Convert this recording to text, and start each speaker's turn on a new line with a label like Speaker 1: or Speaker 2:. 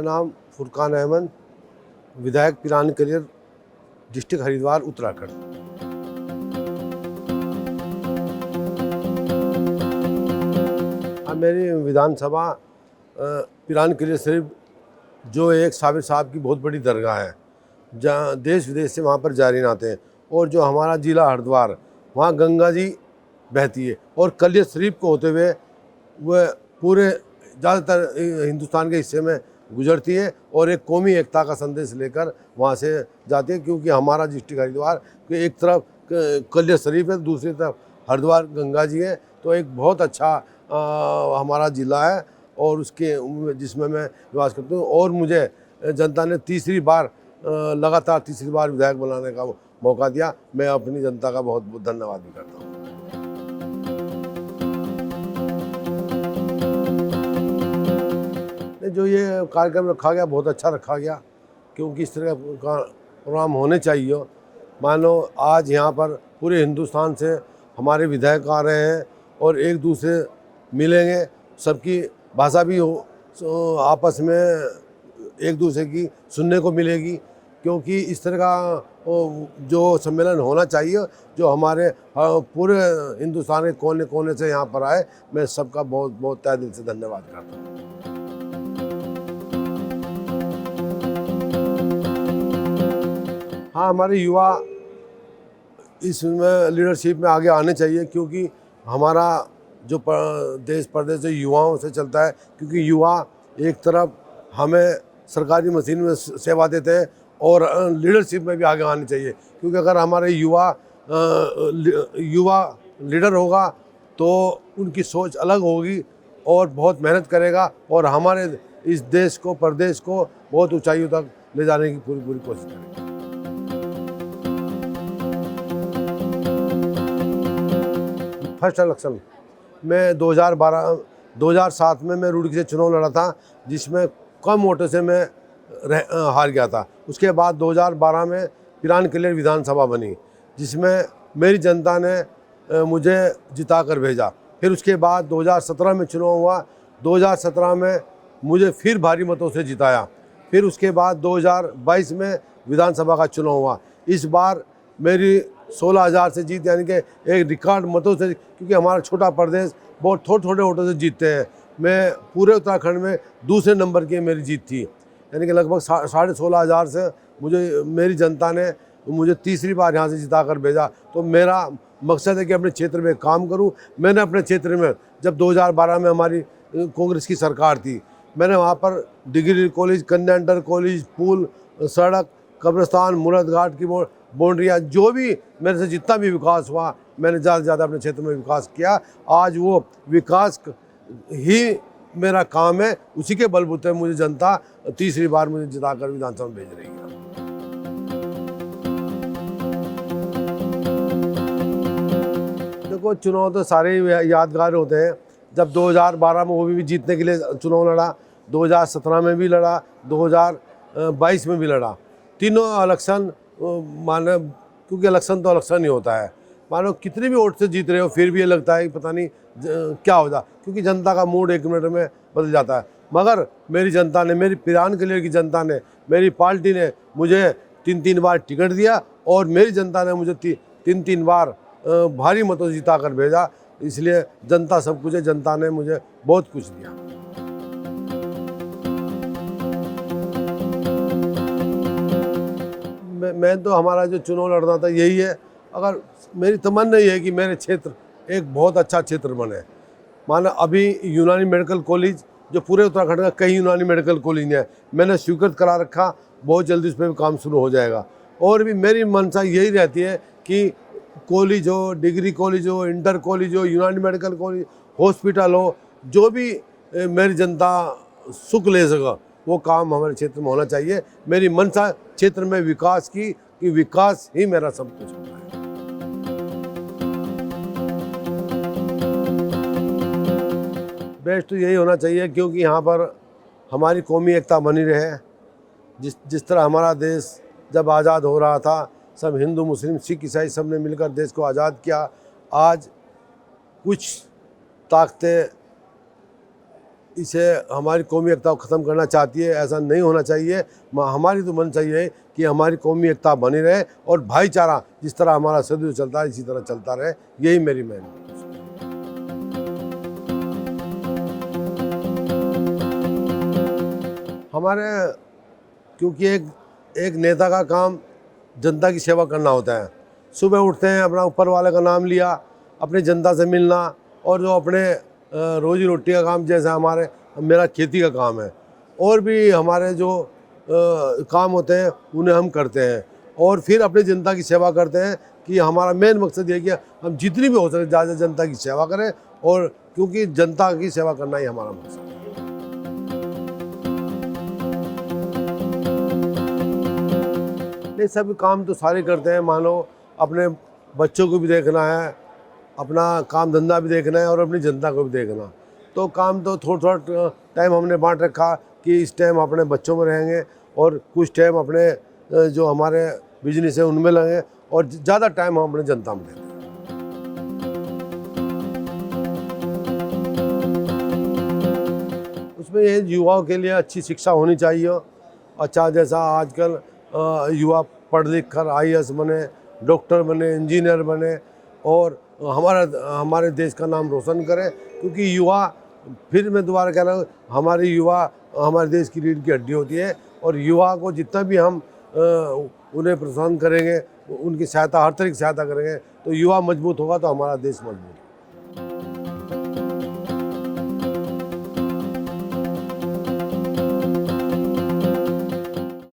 Speaker 1: नाम फुरकान अहमद, विधायक Pirani Kaliyar, district Haridwar, Uttarakhand. अब मेरी विधानसभा पिरानी कलियर शरीफ, जो एक साबिर साहब की बहुत बड़ी दरगाह है, जहाँ देश विदेश से वहाँ पर जायरीन आते हैं। और जो हमारा ज़िला हरिद्वार, वहाँ गंगा जी बहती है और कलियर शरीफ को होते हुए वह पूरे ज़्यादातर हिंदुस्तान के हिस्से में गुजरती है और एक कौमी एकता का संदेश लेकर वहाँ से जाती है। क्योंकि हमारा डिस्ट्रिक्ट हरिद्वार के एक तरफ कलियर शरीफ है, दूसरी तरफ हरिद्वार गंगा जी है। तो एक बहुत अच्छा हमारा ज़िला है और उसके जिसमें मैं निवास करता हूँ। और मुझे जनता ने लगातार तीसरी बार विधायक बनाने का मौका दिया। मैं अपनी जनता का बहुत बहुत धन्यवाद भी करता हूँ। जो ये कार्यक्रम रखा गया बहुत अच्छा रखा गया, क्योंकि इस तरह का प्रोग्राम होने चाहिए। मानो आज यहाँ पर पूरे हिंदुस्तान से हमारे विधायक आ रहे हैं और एक दूसरे मिलेंगे, सबकी भाषा भी हो आपस में एक दूसरे की सुनने को मिलेगी। क्योंकि इस तरह का जो सम्मेलन होना चाहिए, जो हमारे पूरे हिंदुस्तान के कोने कोने से यहाँ पर आए, मैं सबका बहुत बहुत तहे दिल से धन्यवाद करता हूँ। हाँ, हमारे युवा इसमें लीडरशिप में आगे आने चाहिए, क्योंकि हमारा जो देश प्रदेश जो युवाओं से चलता है। क्योंकि युवा एक तरफ हमें सरकारी मशीन में सेवा देते हैं और लीडरशिप में भी आगे आने चाहिए। क्योंकि अगर हमारे युवा लीडर होगा तो उनकी सोच अलग होगी और बहुत मेहनत करेगा और हमारे इस देश को, प्रदेश को बहुत ऊंचाइयों तक ले जाने की पूरी कोशिश करेगा। फर्स्ट इलेक्शन में 2007 में मैं रुड़की से चुनाव लड़ा था, जिसमें कम वोटों से मैं हार गया था। उसके बाद 2012 में पिरानी कलियर विधानसभा बनी, जिसमें मेरी जनता ने मुझे जिता कर भेजा। फिर उसके बाद 2017 में चुनाव हुआ, 2017 में मुझे फिर भारी मतों से जिताया। फिर उसके बाद 2022 में विधानसभा का चुनाव हुआ। इस बार मेरी 16,000 से जीत, यानी कि एक रिकॉर्ड मतों से, क्योंकि हमारा छोटा प्रदेश बहुत थोड़े वोटों से जीतते हैं। मैं पूरे उत्तराखंड में दूसरे नंबर की मेरी जीत थी, यानी कि लगभग 16,500 से मेरी जनता ने मुझे तीसरी बार यहाँ से जिता कर भेजा। तो मेरा मकसद है कि अपने क्षेत्र में काम करूँ। मैंने अपने क्षेत्र में, जब 2012 में हमारी कांग्रेस की सरकार थी, मैंने वहाँ पर डिग्री कॉलेज, कन्या इंटर कॉलेज, पुल, सड़क, कब्रिस्तान, मुराद घाट की बाउंड्रियाँ, जो भी मेरे से जितना भी विकास हुआ, मैंने ज़्यादा से ज़्यादा अपने क्षेत्र में विकास किया। आज वो विकास ही मेरा काम है, उसी के बलबूते मुझे जनता तीसरी बार मुझे जिताकर विधानसभा में भेज रही है। देखो, चुनाव तो सारे यादगार होते हैं। जब 2012 में वो भी जीतने के लिए चुनाव लड़ा, 2017 में भी लड़ा, 2022 में भी लड़ा। तीनों इलेक्शन मानो, क्योंकि इलेक्शन तो इलेक्शन ही होता है, मानो कितने भी वोट से जीत रहे हो फिर भी ये लगता है कि पता नहीं क्या होता, क्योंकि जनता का मूड 1 मिनट में बदल जाता है। मगर मेरी जनता ने, मेरी पिरानी कलियर की जनता ने, मेरी पार्टी ने मुझे 3 बार टिकट दिया और मेरी जनता ने मुझे 3 बार भारी मतों से जिता कर भेजा। इसलिए जनता सब कुछ है, जनता ने मुझे बहुत कुछ दिया। मैं तो, हमारा जो चुनाव लड़ना था यही है। अगर मेरी तमन्ना ये है कि मेरे क्षेत्र एक बहुत अच्छा क्षेत्र बने। माना अभी यूनानी मेडिकल कॉलेज, जो पूरे उत्तराखंड का कई यूनानी मेडिकल कॉलेज है, मैंने स्वीकृत करा रखा, बहुत जल्दी उस पर भी काम शुरू हो जाएगा। और भी मेरी मंशा यही रहती है कि कॉलेज हो, डिग्री कॉलेज हो, इंटर कॉलेज हो, यूनानी मेडिकल कॉलेज, हॉस्पिटल हो, जो भी मेरी जनता सुख ले सके, वो काम हमारे क्षेत्र में होना चाहिए। मेरी मंशा क्षेत्र में विकास की, कि विकास ही मेरा सब कुछ होता है। बेस्ट तो यही होना चाहिए, क्योंकि यहाँ पर हमारी कौमी एकता बनी रहे। जिस तरह हमारा देश जब आज़ाद हो रहा था, सब हिंदू, मुस्लिम, सिख, ईसाई सब ने मिलकर देश को आज़ाद किया। आज कुछ ताकतें इसे हमारी कौमी एकता को ख़त्म करना चाहती है। ऐसा नहीं होना चाहिए। हमारी तो मन चाहिए कि हमारी कौमी एकता बनी रहे और भाईचारा जिस तरह हमारा सदैव चलता है इसी तरह चलता रहे, यही मेरी मेहनत। हमारे क्योंकि एक नेता का काम जनता की सेवा करना होता है। सुबह उठते हैं, अपना ऊपर वाले का नाम लिया, अपनी जनता से मिलना, और जो अपने रोजी रोटी का काम, जैसे मेरा खेती का काम है, और भी हमारे जो काम होते हैं उन्हें हम करते हैं, और फिर अपनी जनता की सेवा करते हैं कि हमारा मेन मकसद ये है कि हम जितनी भी हो सके ज़्यादा जनता की सेवा करें, और क्योंकि जनता की सेवा करना ही हमारा मकसद है। ये सब काम तो सारे करते हैं। मानो अपने बच्चों को भी देखना है, अपना काम धंधा भी देखना है, और अपनी जनता को भी देखना। तो काम तो थोड़ा थोड़ा टाइम हमने बांट रखा कि इस टाइम अपने बच्चों में रहेंगे, और कुछ टाइम अपने जो हमारे बिजनेस है उनमें लगे, और ज़्यादा टाइम हम अपने जनता में देंगे। उसमें ये युवाओं के लिए अच्छी शिक्षा होनी चाहिए। अच्छा, जैसा आजकल युवा पढ़ लिख कर IAS बने, डॉक्टर बने, इंजीनियर बने, और हमारे देश का नाम रोशन करे। क्योंकि युवा, फिर मैं दोबारा कह रहा हूँ, हमारे युवा हमारे देश की रीढ़ की हड्डी होती है, और युवा को जितना भी हम उन्हें प्रोत्साहन करेंगे, उनकी सहायता, हर तरह की सहायता करेंगे, तो युवा मजबूत होगा तो हमारा देश मजबूत होगा।